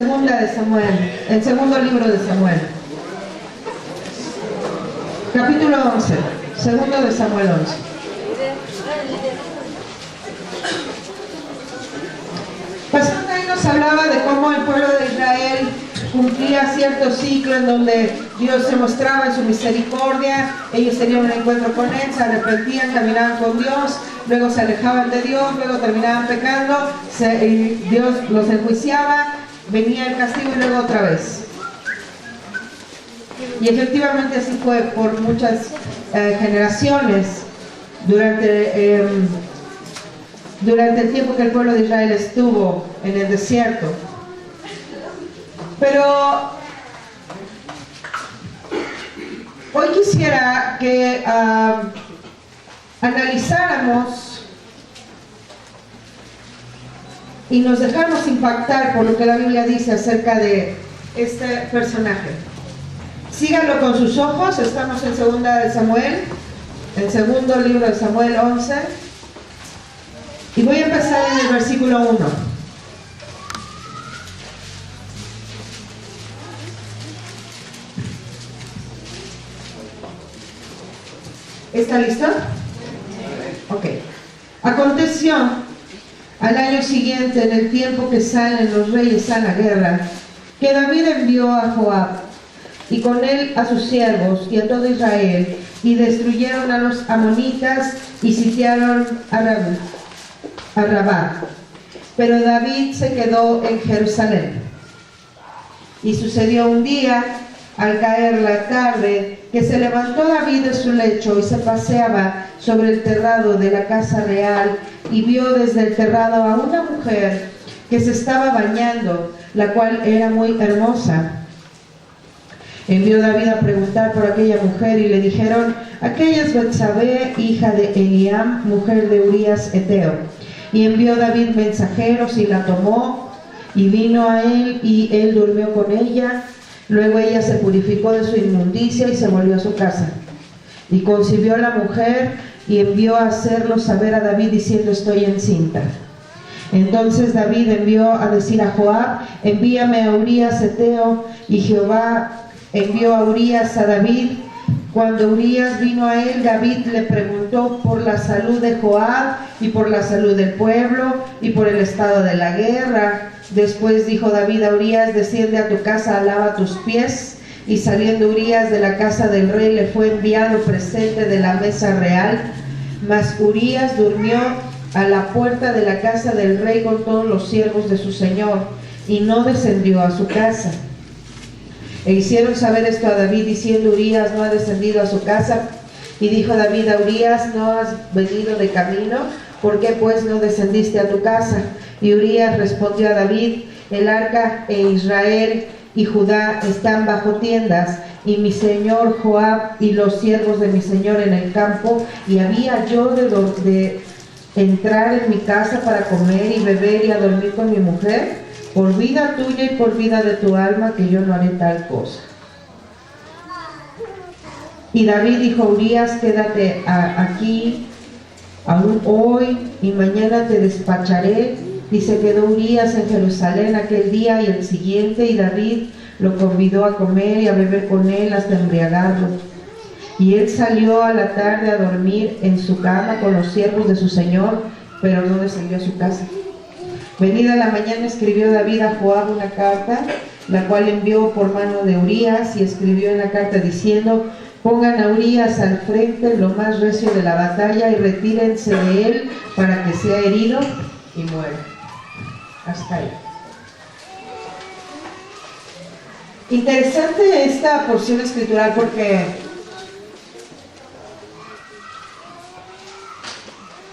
Segunda de Samuel, el segundo libro de Samuel, capítulo 11, segundo de Samuel 11. Pastor ahí nos hablaba de cómo el pueblo de Israel cumplía cierto ciclo en donde Dios se mostraba en su misericordia, ellos tenían un encuentro con Él, se arrepentían, caminaban con Dios, luego se alejaban de Dios, luego terminaban pecando, Dios los enjuiciaba, venía el castigo y luego otra vez. Y efectivamente así fue por muchas generaciones durante el tiempo que el pueblo de Israel estuvo en el desierto. Pero hoy quisiera que analizáramos y nos dejamos impactar por lo que la Biblia dice acerca de este personaje. Síganlo con sus ojos, estamos en segunda de Samuel, el segundo libro de Samuel 11, y voy a empezar en el versículo 1. ¿Está listo? Ok. Aconteció al año siguiente, en el tiempo que salen los reyes a la guerra, que David envió a Joab y con él a sus siervos y a todo Israel, y destruyeron a los amonitas y sitiaron a Rabá. Pero David se quedó en Jerusalén. Y sucedió un día, al caer la tarde, que se levantó David de su lecho y se paseaba sobre el terrado de la casa real, y vio desde el terrado a una mujer que se estaba bañando, la cual era muy hermosa. Envió David a preguntar por aquella mujer, y le dijeron: aquella es Betsabé, hija de Eliam, mujer de Urías Eteo. Y envió David mensajeros, y la tomó, y vino a él, y él durmió con ella. Luego ella se purificó de su inmundicia y se volvió a su casa. Y concibió la mujer, y envió a hacerlo saber a David, diciendo: estoy encinta. Entonces David envió a decir a Joab: envíame a Urías Eteo. Y Jehová envió a Urías a David. Cuando Urías vino a él, David le preguntó por la salud de Joab y por la salud del pueblo y por el estado de la guerra. Después dijo David a Urías: desciende a tu casa, lava tus pies. Y saliendo Urías de la casa del rey, le fue enviado presente de la mesa real. Mas Urías durmió a la puerta de la casa del rey con todos los siervos de su señor, y no descendió a su casa. E hicieron saber esto a David, diciendo: Urías no ha descendido a su casa. Y dijo David a Urías: ¿no has venido de camino? ¿Por qué pues no descendiste a tu casa? Y Urías respondió a David: el arca e Israel y Judá están bajo tiendas, y mi señor Joab y los siervos de mi señor en el campo, y había yo de entrar en mi casa para comer y beber y a dormir con mi mujer. Por vida tuya y por vida de tu alma, que yo no haré tal cosa. Y David dijo a Urías: quédate aquí aún hoy, y mañana te despacharé. Y se quedó Urías en Jerusalén aquel día y el siguiente, y David lo convidó a comer y a beber con él hasta embriagarlo. Y él salió a la tarde a dormir en su cama con los siervos de su señor, pero no descendió a su casa. Venida la mañana, escribió David a Joab una carta, la cual envió por mano de Urías, y escribió en la carta diciendo: pongan a Urías al frente en lo más recio de la batalla, y retírense de él para que sea herido y muera. Hasta ahí. Interesante esta porción escritural, porque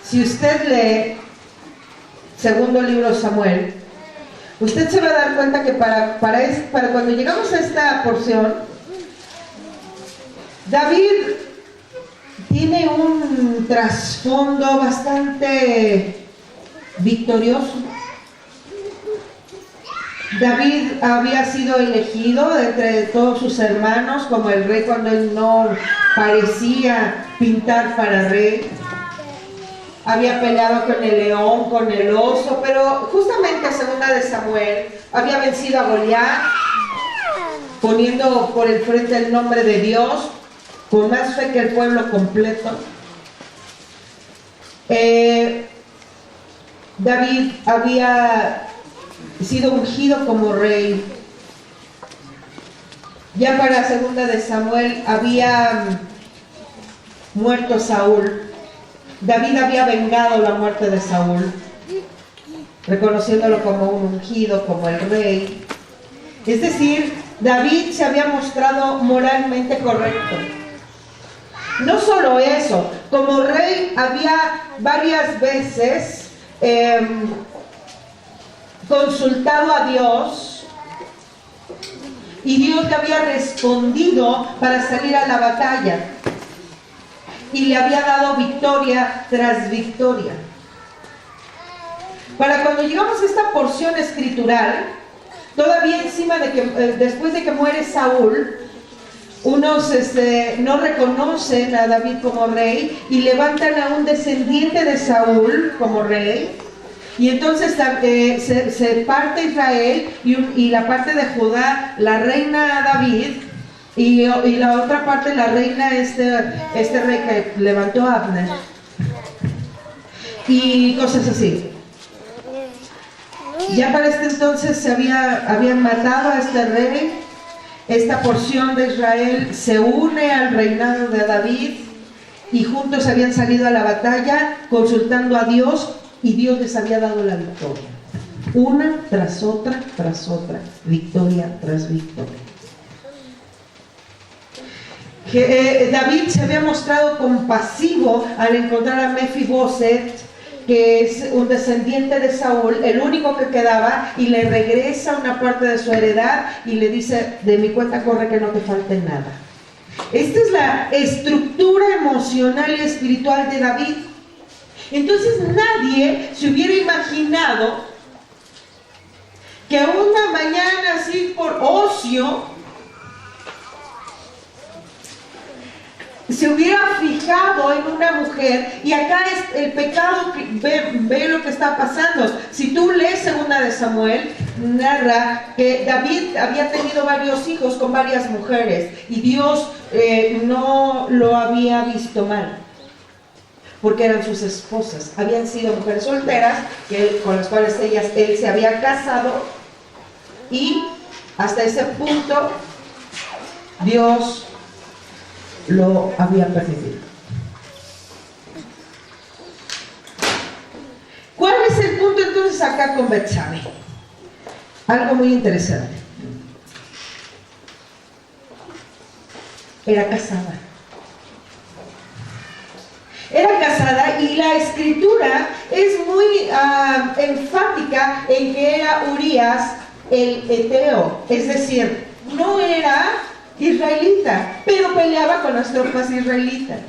si usted lee segundo libro de Samuel, usted se va a dar cuenta que para cuando llegamos a esta porción, David tiene un trasfondo bastante victorioso. David había sido elegido entre todos sus hermanos como el rey cuando él no parecía pintar para rey. había peleado con el león, con el oso, pero justamente en segunda de Samuel había vencido a Goliat, poniendo por el frente el nombre de Dios, con más fe que el pueblo completo. David había sido ungido como rey. Ya para segunda de Samuel había muerto Saúl. David había vengado la muerte de Saúl, reconociéndolo como un ungido, como el rey. Es decir, David se había mostrado moralmente correcto. No solo eso, como rey había varias veces consultado a Dios y Dios le había respondido para salir a la batalla y le había dado victoria tras victoria. Para cuando llegamos a esta porción escritural, todavía encima de que después de que muere Saúl, unos no reconocen a David como rey y levantan a un descendiente de Saúl como rey. Y entonces se parte Israel y la parte de Judá la reina David y la otra parte la reina este rey que levantó a Abner y cosas así. Ya para este entonces habían matado a este rey. Esta porción de Israel se une al reinado de David y juntos habían salido a la batalla consultando a Dios y Dios les había dado la victoria. Una tras otra, victoria tras victoria. David se había mostrado compasivo al encontrar a Mefiboset, que es un descendiente de Saúl, el único que quedaba, y le regresa una parte de su heredad y le dice: de mi cuenta corre que no te falte nada. Esta es la estructura emocional y espiritual de David. Entonces nadie se hubiera imaginado que una mañana así por ocio se hubiera fijado en una mujer. Y acá es el pecado, ve lo que está pasando. Si tú lees segunda de Samuel, narra que David había tenido varios hijos con varias mujeres y Dios no lo había visto mal, porque eran sus esposas, habían sido mujeres solteras con las cuales él se había casado, y hasta ese punto Dios lo había permitido. ¿Cuál es el punto entonces acá con Betsabe? Algo muy interesante. Era casada. Era casada y la escritura es muy enfática en que era Urías el Eteo, es decir, no era israelita, pero peleaba con las tropas israelitas.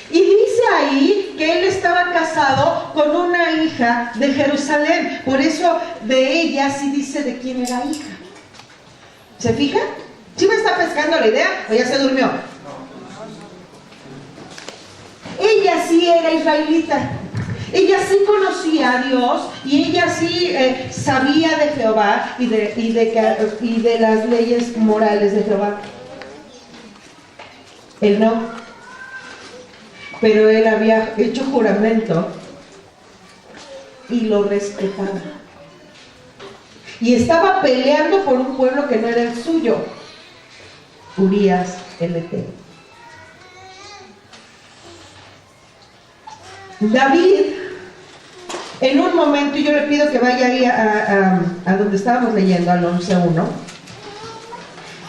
Y dice ahí que él estaba casado con una hija de Jerusalén, por eso de ella sí dice de quién era hija. ¿Se fija? ¿Sí me está pescando la idea o ya se durmió? Ella sí era israelita, ella sí conocía a Dios y ella sí sabía de Jehová y de las leyes morales de Jehová. Él no, pero él había hecho juramento y lo respetaba. Y estaba peleando por un pueblo que no era el suyo, Urías el Eteo. David, en un momento, yo le pido que vaya ahí a donde estábamos leyendo, al 11:1.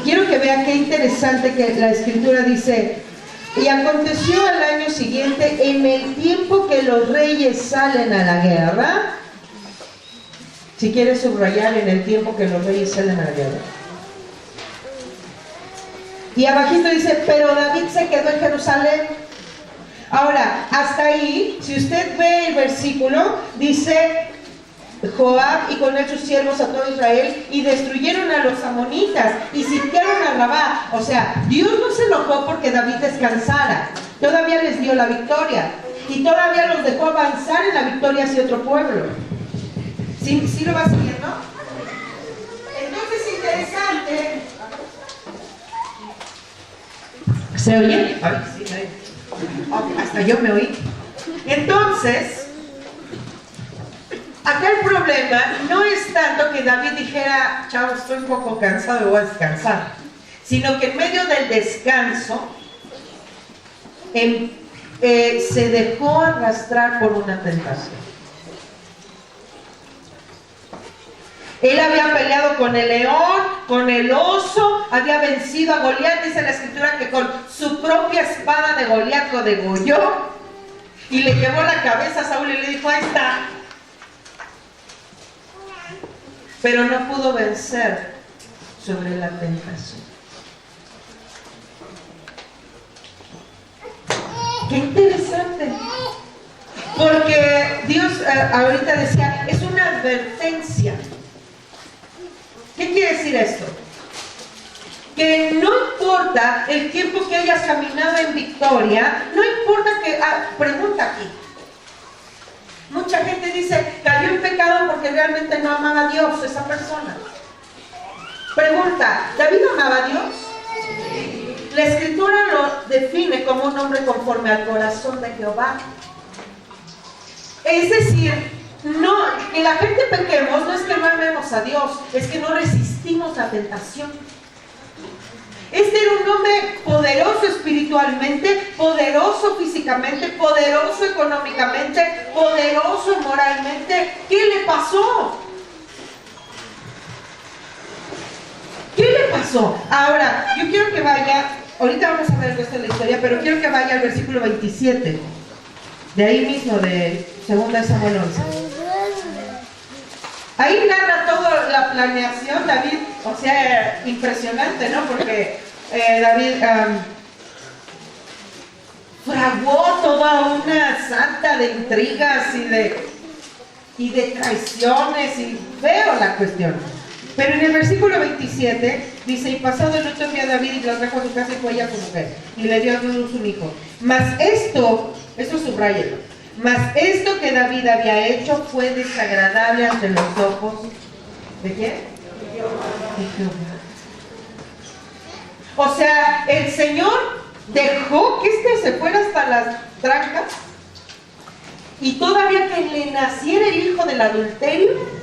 Quiero que vea qué interesante que la escritura dice: y aconteció al año siguiente, en el tiempo que los reyes salen a la guerra. Si quieres subrayar, en el tiempo que los reyes salen a la guerra. Y abajito dice: pero David se quedó en Jerusalén. Ahora, hasta ahí, si usted ve el versículo, dice: Joab y con él sus siervos a todo Israel, y destruyeron a los amonitas y sitiaron a Rabá. O sea, Dios no se enojó porque David descansara, todavía les dio la victoria. y todavía los dejó avanzar en la victoria hacia otro pueblo. ¿Sí lo vas siguiendo? Entonces, interesante. ¿Se oye? Ay, sí, hasta yo me oí. Entonces, acá el problema no es tanto que David dijera, chao, estoy un poco cansado, voy a descansar, sino que en medio del descanso se dejó arrastrar por una tentación. Él había peleado con el león, con el oso, había vencido a Goliat. Dice la escritura que con su propia espada de Goliat lo degolló y le llevó la cabeza a Saúl y le dijo, ahí está. Pero no pudo vencer sobre la tentación. Qué interesante. Porque Dios ahorita decía, es una advertencia. ¿Qué quiere decir esto? Que no importa el tiempo que hayas caminado en victoria, no importa que... pregunta aquí. Mucha gente dice, cayó en pecado porque realmente no amaba a Dios esa persona. Pregunta, ¿David amaba a Dios? La escritura lo define como un hombre conforme al corazón de Jehová. Es decir, no, que la gente pequemos no es que no amemos a Dios, es que no resistimos la tentación. Este era un hombre poderoso espiritualmente, poderoso físicamente, poderoso económicamente, poderoso moralmente. ¿Qué le pasó? ¿Qué le pasó? Ahora, yo quiero que vaya, ahorita vamos a ver el resto de la historia, pero quiero que vaya al versículo 27, de ahí mismo, de 2 Samuel 11. Ahí narra toda la planeación, David, o sea, impresionante, ¿no? Porque David fraguó toda una santa de intrigas y de traiciones, y veo la cuestión. Pero en el versículo 27 dice, y pasado el otro día David y lo trajo a su casa y fue ella a su mujer, y le dio a luz un hijo. Mas esto subrayelo. Mas esto que David había hecho fue desagradable ante los ojos ¿de quién? De Jehová. O sea, el Señor dejó que se fuera hasta las trancas y todavía que le naciera el hijo del adulterio.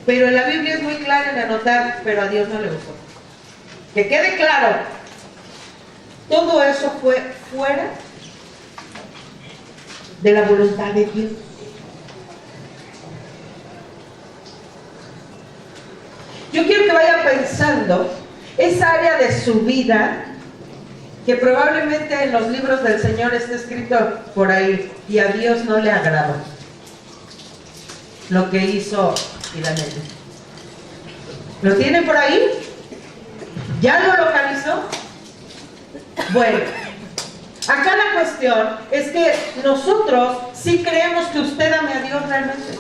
Pero la Biblia es muy clara en anotar, pero a Dios no le gustó. Que quede claro, todo eso fue fuera de la voluntad de Dios. Yo quiero que vayan pensando esa área de su vida que probablemente en los libros del Señor está escrito por ahí y a Dios no le agradó lo que hizo Iramelia. ¿Lo tienen por ahí? ¿Ya lo localizó? Bueno, acá la cuestión es que nosotros sí creemos que usted ame a Dios realmente.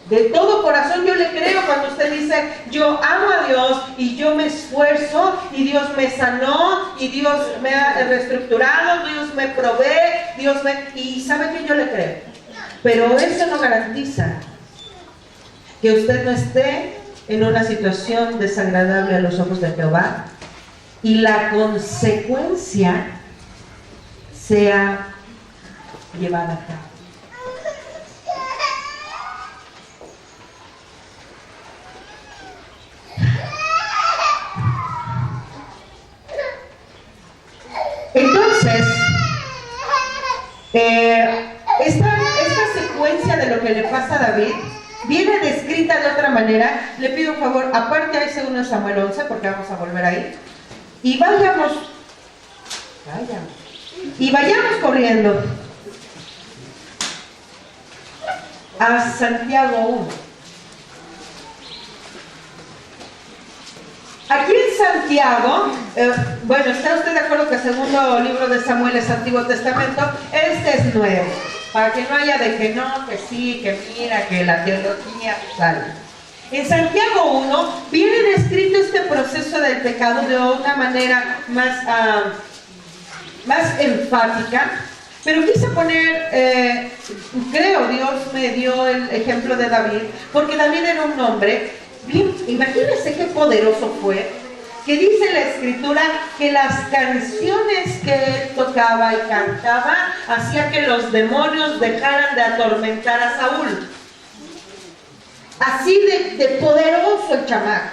De todo corazón yo le creo cuando usted dice, yo amo a Dios y yo me esfuerzo y Dios me sanó y Dios me ha reestructurado, Dios me provee, y sabe que yo le creo. Pero eso no garantiza que usted no esté en una situación desagradable a los ojos de Jehová y la consecuencia sea llevada a cabo. Entonces, esta secuencia de lo que le pasa a David viene descrita de otra manera. Le pido un favor, aparte hay 2 Samuel 11, porque vamos a volver ahí. Y vayamos corriendo a Santiago 1. Aquí en Santiago, bueno, ¿está usted de acuerdo que el segundo libro de Samuel es Antiguo Testamento? Este es nuevo, para que no haya de que no, que sí, que mira, que la teología sale. En Santiago 1 viene descrito este proceso del pecado de una manera más enfática, Pero quise poner, creo Dios me dio el ejemplo de David, porque David era un hombre, bien, imagínense qué poderoso fue, que dice la escritura que las canciones que él tocaba y cantaba hacía que los demonios dejaran de atormentar a Saúl. Así de poderoso el chamaco.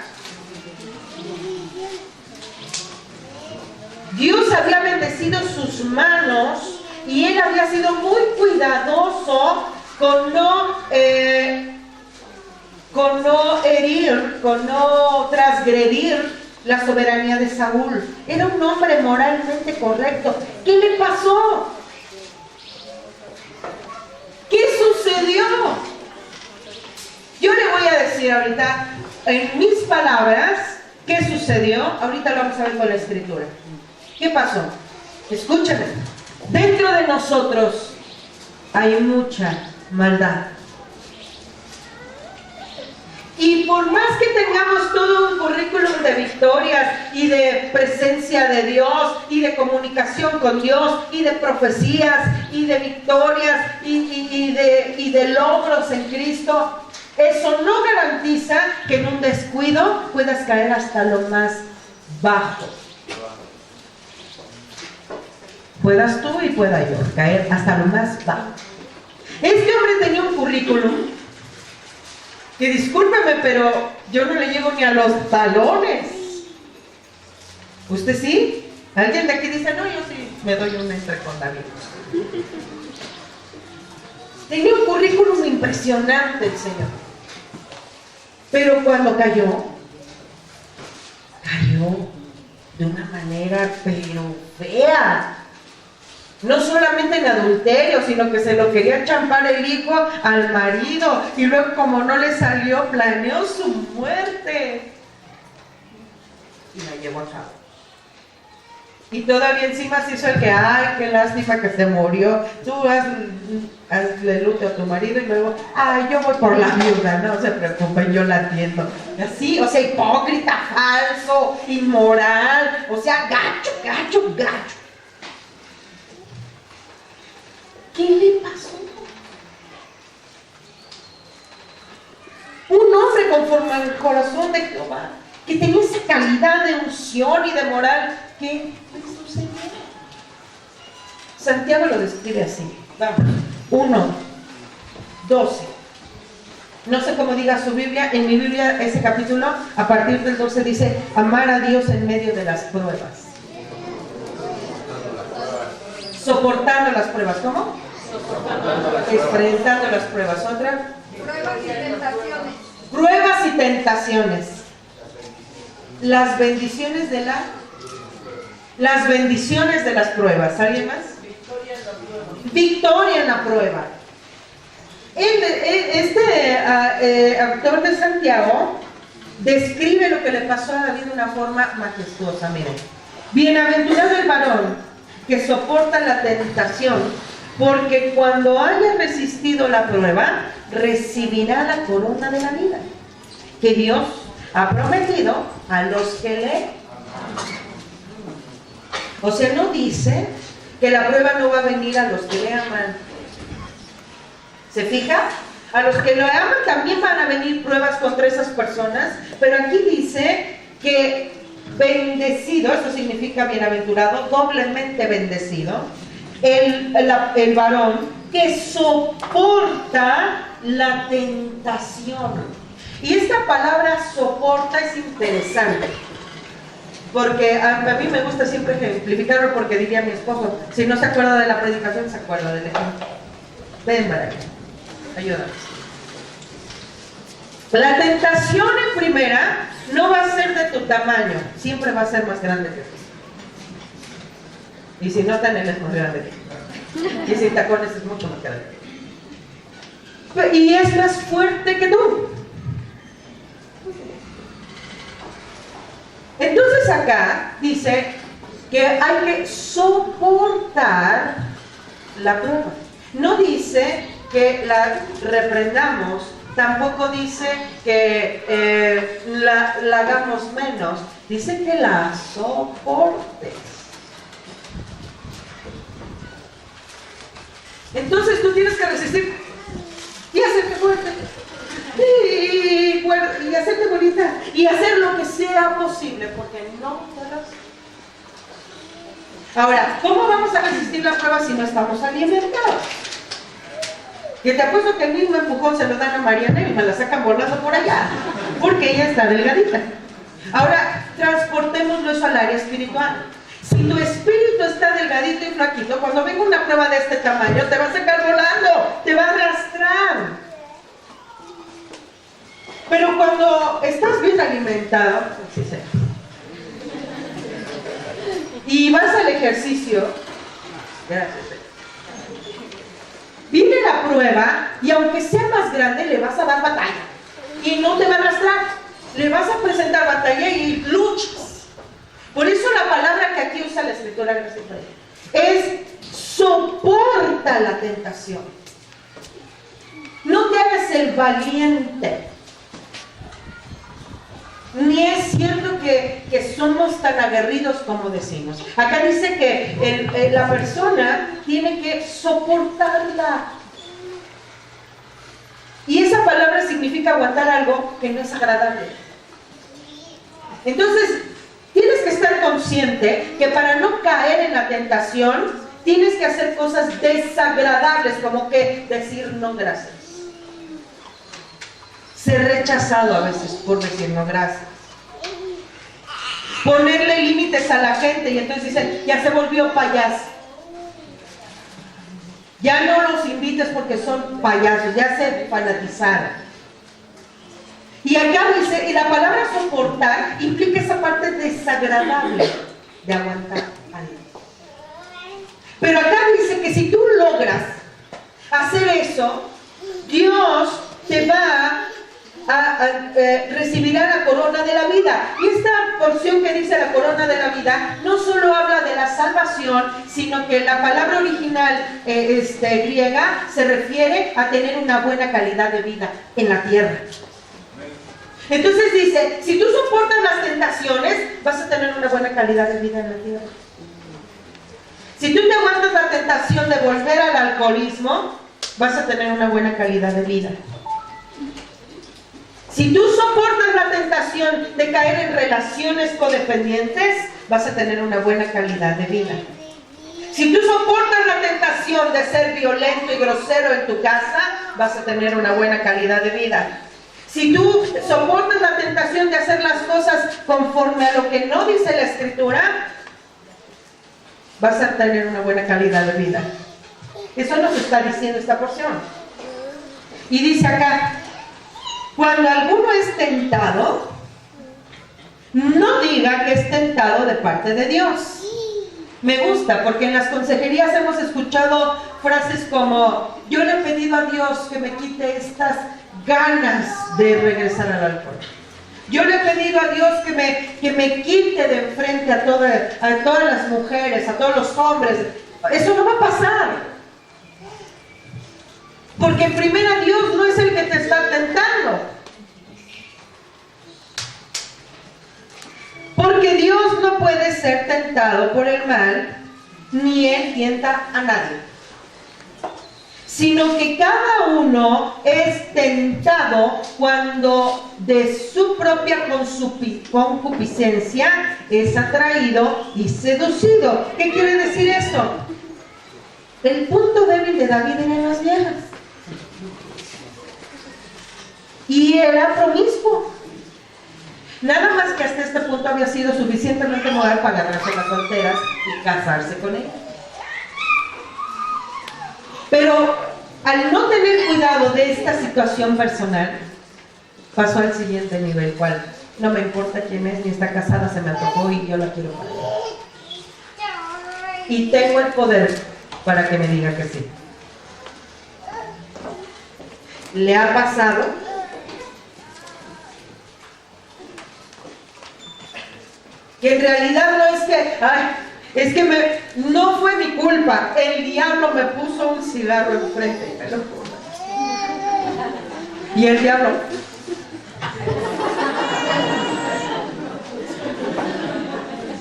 Dios había bendecido sus manos y él había sido muy cuidadoso con no herir, con no transgredir la soberanía de Saúl. Era un hombre moralmente correcto. ¿Qué le pasó? ¿Qué sucedió? Yo le voy a decir ahorita, en mis palabras, ¿qué sucedió? Ahorita lo vamos a ver con la escritura. ¿Qué pasó? Escúchame. Dentro de nosotros hay mucha maldad. Y por más que tengamos todo un currículum de victorias y de presencia de Dios y de comunicación con Dios y de profecías y de victorias y de logros en Cristo, eso no garantiza que en un descuido puedas caer hasta lo más bajo. Puedas tú y pueda yo caer hasta lo más bajo. Este hombre tenía un currículum que, discúlpeme, pero yo no le llego ni a los talones. ¿Usted sí? ¿Alguien de aquí dice, no, yo sí me doy un entre con David? Tenía un currículum impresionante el Señor. Pero cuando cayó de una manera pero fea. No solamente en adulterio, sino que se lo quería champar el hijo al marido. Y luego, como no le salió, planeó su muerte. Y la llevó a cabo. Y todavía encima se hizo el que, ay, qué lástima que se murió. Tú hazle luto a tu marido y luego, ay, yo voy por la viuda. No se preocupen, yo la atiendo. Así, o sea, hipócrita, falso, inmoral. O sea, gacho. ¿Qué le pasó? Un hombre conforme al corazón de Jehová, que tenía esa calidad de unción y de moral. ¿Qué le sucedió? Santiago lo describe así. Vamos. 1:12. No sé cómo diga su Biblia. En mi Biblia, ese capítulo, a partir del 12 dice, amar a Dios en medio de las pruebas. Soportando las pruebas. ¿Cómo? Enfrentando las pruebas. ¿Otra? Pruebas y tentaciones. Pruebas y tentaciones. Las bendiciones de las pruebas. ¿Alguien más? Victoria en la prueba. Este autor de Santiago describe lo que le pasó a David de una forma majestuosa. Miren, bienaventurado el varón que soporta la tentación, porque cuando haya resistido la prueba, recibirá la corona de la vida que Dios ha prometido a los que le aman. O sea, no dice que la prueba no va a venir a los que le aman. ¿Se fija? A los que lo aman también van a venir pruebas contra esas personas, pero aquí dice que bendecido, eso significa bienaventurado, doblemente bendecido, el varón que soporta la tentación. Y esta palabra soporta es interesante, porque a mí me gusta siempre ejemplificarlo, porque diría mi esposo, si no se acuerda de la predicación, se acuerda del ejemplo. Ven, María, ayúdanos. La tentación en primera no va a ser de tu tamaño, siempre va a ser más grande que tú. Y si no, tan él es más grande que tú. Y sin tacones es mucho más grande que tú. Y es más fuerte que tú. Entonces acá dice que hay que soportar la prueba. No dice que la reprendamos, tampoco dice que la hagamos menos, dice que la soportes. Entonces tú tienes que resistir y hacerte fuerte y hacerte bonita y hacer lo que sea posible, porque no podrás. Ahora, ¿cómo vamos a resistir la prueba si no estamos alimentados? Y te apuesto que el mismo empujón se lo dan a Mariana y me la sacan volando por allá, porque ella está delgadita. Ahora, transportémoslo eso al área espiritual. Si tu espíritu está delgadito y flaquito, cuando venga una prueba de este tamaño, te va a sacar volando, te va a arrastrar. Pero cuando estás bien alimentado, así sea, y vas al ejercicio, viene la prueba y aunque sea más grande, le vas a dar batalla. Y no te va a arrastrar, le vas a presentar batalla y luchas. Por eso la palabra que aquí usa la escritura es soporta la tentación. No te hagas el valiente. Ni es cierto que somos tan aguerridos como decimos. Acá dice que la persona tiene que soportarla. Y esa palabra significa aguantar algo que no es agradable. Entonces, tienes que estar consciente que para no caer en la tentación, tienes que hacer cosas desagradables, como que decir no gracias. Ser rechazado a veces por decir no gracias. Ponerle límites a la gente y entonces dicen, ya se volvió payaso. Ya no los invites porque son payasos, ya se fanatizaron. Y acá dice, y la palabra soportar implica esa parte desagradable de aguantar algo. Pero acá dice que si tú logras hacer eso, Dios te va recibirá la corona de la vida. Y esta porción que dice la corona de la vida no solo habla de la salvación, sino que la palabra original griega se refiere a tener una buena calidad de vida en la tierra. Entonces dice, si tú soportas las tentaciones, vas a tener una buena calidad de vida en la tierra. Si tú te aguantas la tentación de volver al alcoholismo, vas a tener una buena calidad de vida. Si tú soportas la tentación de caer en relaciones codependientes, vas a tener una buena calidad de vida. Si tú soportas la tentación de ser violento y grosero en tu casa, vas a tener una buena calidad de vida. Si tú soportas la tentación de hacer las cosas conforme a lo que no dice la Escritura, vas a tener una buena calidad de vida. Eso nos está diciendo esta porción. Y dice acá, cuando alguno es tentado, no diga que es tentado de parte de Dios. Me gusta, porque en las consejerías hemos escuchado frases como, yo le he pedido a Dios que me quite estas ganas de regresar al alcohol. Yo le he pedido a Dios que me quite de enfrente a todas las mujeres, a todos los hombres. Eso no va a pasar. Porque en primera Dios no es el que te está tentando. Porque Dios no puede ser tentado por el mal, ni Él tienta a nadie. Sino que cada uno es tentado cuando de su propia concupiscencia es atraído y seducido. ¿Qué quiere decir esto? El punto débil de David eran las viejas. Y era promiscuo. Nada más que hasta este punto había sido suficientemente moral para agarrarse a las solteras y casarse con ellas. Pero al no tener cuidado de esta situación personal, pasó al siguiente nivel, cual no me importa quién es, ni está casada, se me antojó y yo la quiero para ella. Y tengo el poder para que me diga que sí. ¿Le ha pasado? Que en realidad no es que, no fue mi culpa, el diablo me puso un cigarro enfrente. Y el diablo,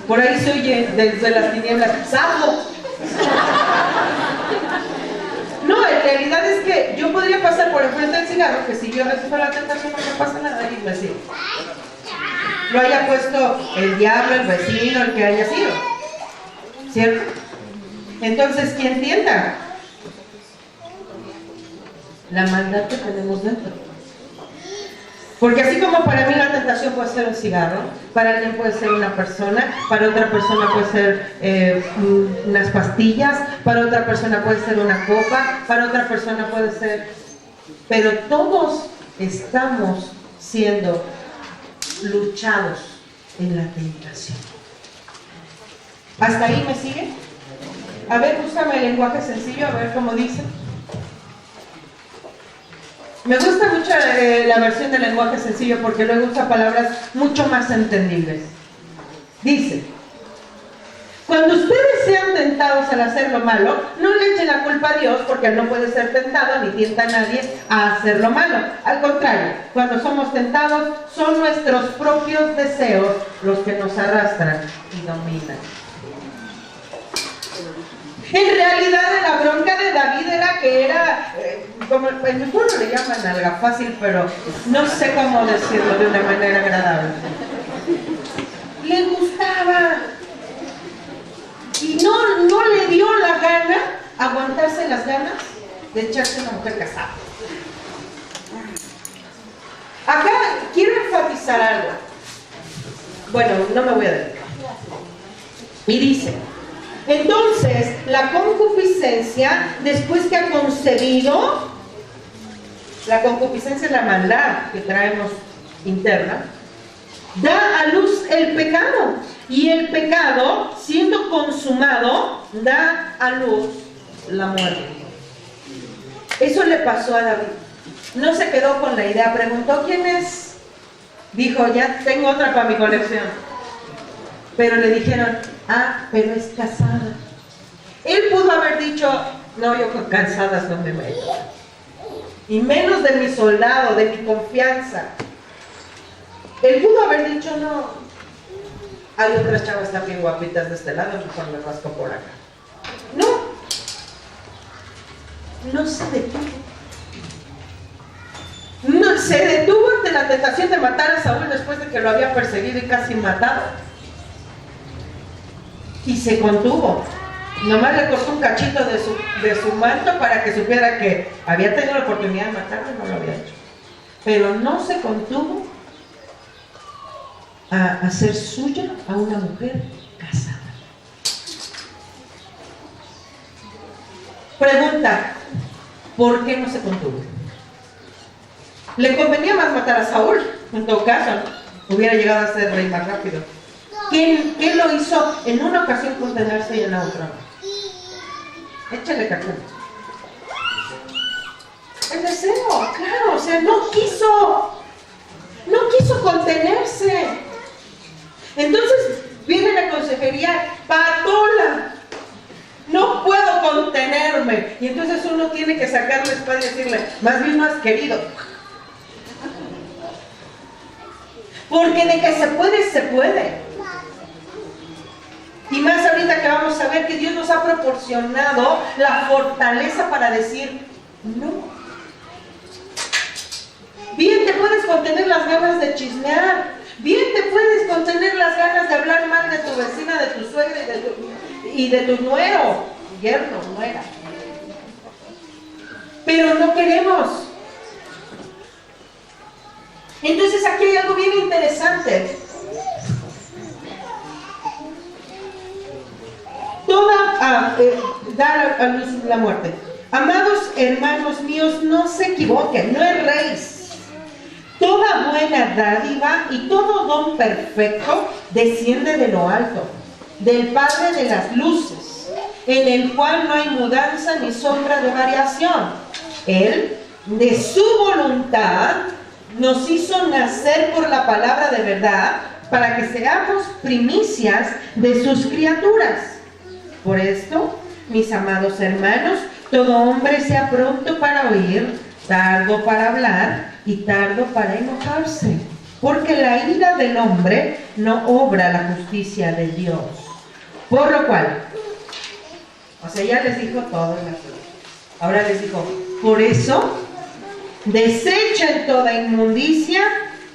por ahí se oye desde las tinieblas, ¡sapo! cigarro, que si yo resisto la tentación no me pasa nada y me sigo. Lo haya puesto el diablo, el vecino, el que haya sido. ¿Cierto? Entonces, ¿quién entienda la maldad que tenemos dentro? Porque así como para mí la tentación puede ser un cigarro, para alguien puede ser una persona, para otra persona puede ser unas pastillas, para otra persona puede ser una copa, para otra persona puede ser... Pero todos estamos siendo luchados en la tentación. ¿Hasta ahí me sigue? A ver, búscame el lenguaje sencillo, a ver cómo dice. Me gusta mucho la versión del lenguaje sencillo porque luego usa palabras mucho más entendibles. Dice: cuando ustedes sean tentados al hacer lo malo, no le echen la culpa a Dios, porque Él no puede ser tentado ni tienta a nadie a hacer lo malo. Al contrario, cuando somos tentados, son nuestros propios deseos los que nos arrastran y dominan. En realidad, la bronca de David era que era, como en mi pueblo le llaman alga fácil, pero no sé cómo decirlo de una manera agradable. Le gustaba. Y no le dio la gana, aguantarse las ganas de echarse una mujer casada. Acá quiero enfatizar algo. Bueno, no me voy a detener. Y dice: entonces, la concupiscencia, después que ha concebido, la concupiscencia es la maldad que traemos interna, da a luz el pecado. Y el pecado, siendo consumado, da a luz la muerte. Eso le pasó a David. No se quedó con la idea, preguntó quién es. Dijo, ya tengo otra para mi colección. Pero le dijeron, pero es casada. Él pudo haber dicho, no, yo con cansadas no me meto. Y menos de mi soldado, de mi confianza. Él pudo haber dicho, no. Hay otras chavas también guapitas de este lado, mejor me rasco por acá. No se detuvo. No se detuvo ante la tentación de matar a Saúl después de que lo había perseguido y casi matado. Y se contuvo. Nomás le cortó un cachito de su manto para que supiera que había tenido la oportunidad de matarlo y no lo había hecho. Pero no se contuvo a hacer suya a una mujer casada. Pregunta: ¿por qué no se contuvo? Le convenía más matar a Saúl, en todo caso, ¿no? Hubiera llegado a ser rey más rápido. ¿Qué lo hizo en una ocasión contenerse y en la otra? Échale cartón. El deseo, claro, o sea, no quiso contenerse. Entonces viene la consejería, patola, no puedo contenerme. Y entonces uno tiene que sacar la espada y decirle, más bien no has querido. Porque de que se puede, se puede. Y más ahorita que vamos a ver que Dios nos ha proporcionado la fortaleza para decir no. Bien te puedes contener las ganas de chismear. Bien te puedes contener las ganas de hablar mal de tu vecina, de tu suegra y de tu nuero, yerno, nuera. Pero no queremos. Entonces aquí hay algo bien interesante. Dar a luz la muerte. Amados hermanos míos, no se equivoquen, no erréis. Toda buena dádiva y todo don perfecto desciende de lo alto, del Padre de las luces, en el cual no hay mudanza ni sombra de variación. Él, de su voluntad, nos hizo nacer por la palabra de verdad, para que seamos primicias de sus criaturas. Por esto, mis amados hermanos, todo hombre sea pronto para oír, tardo para hablar y tardo para enojarse, porque la ira del hombre no obra la justicia de Dios. Por lo cual, o sea, ya les dijo todo en la flor. Ahora les dijo, por eso, Desechen toda inmundicia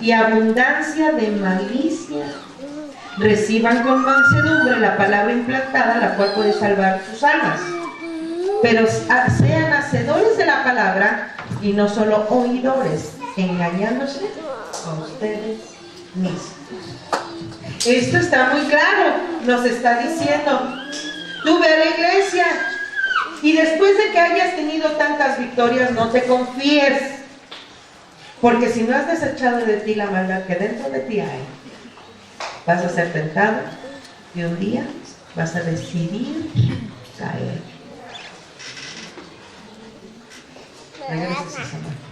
y abundancia de malicia. Reciban con mansedumbre la palabra implantada, la cual puede salvar sus almas. Pero sean hacedores de la palabra y no solo oidores, engañándose a ustedes mismos. Esto está muy claro. Nos está diciendo: tú ve a la iglesia y después de que hayas tenido tantas victorias, no te confíes, porque si no has desechado de ti la maldad que dentro de ti hay, vas a ser tentado y un día vas a decidir caer. Regreses a Samuel.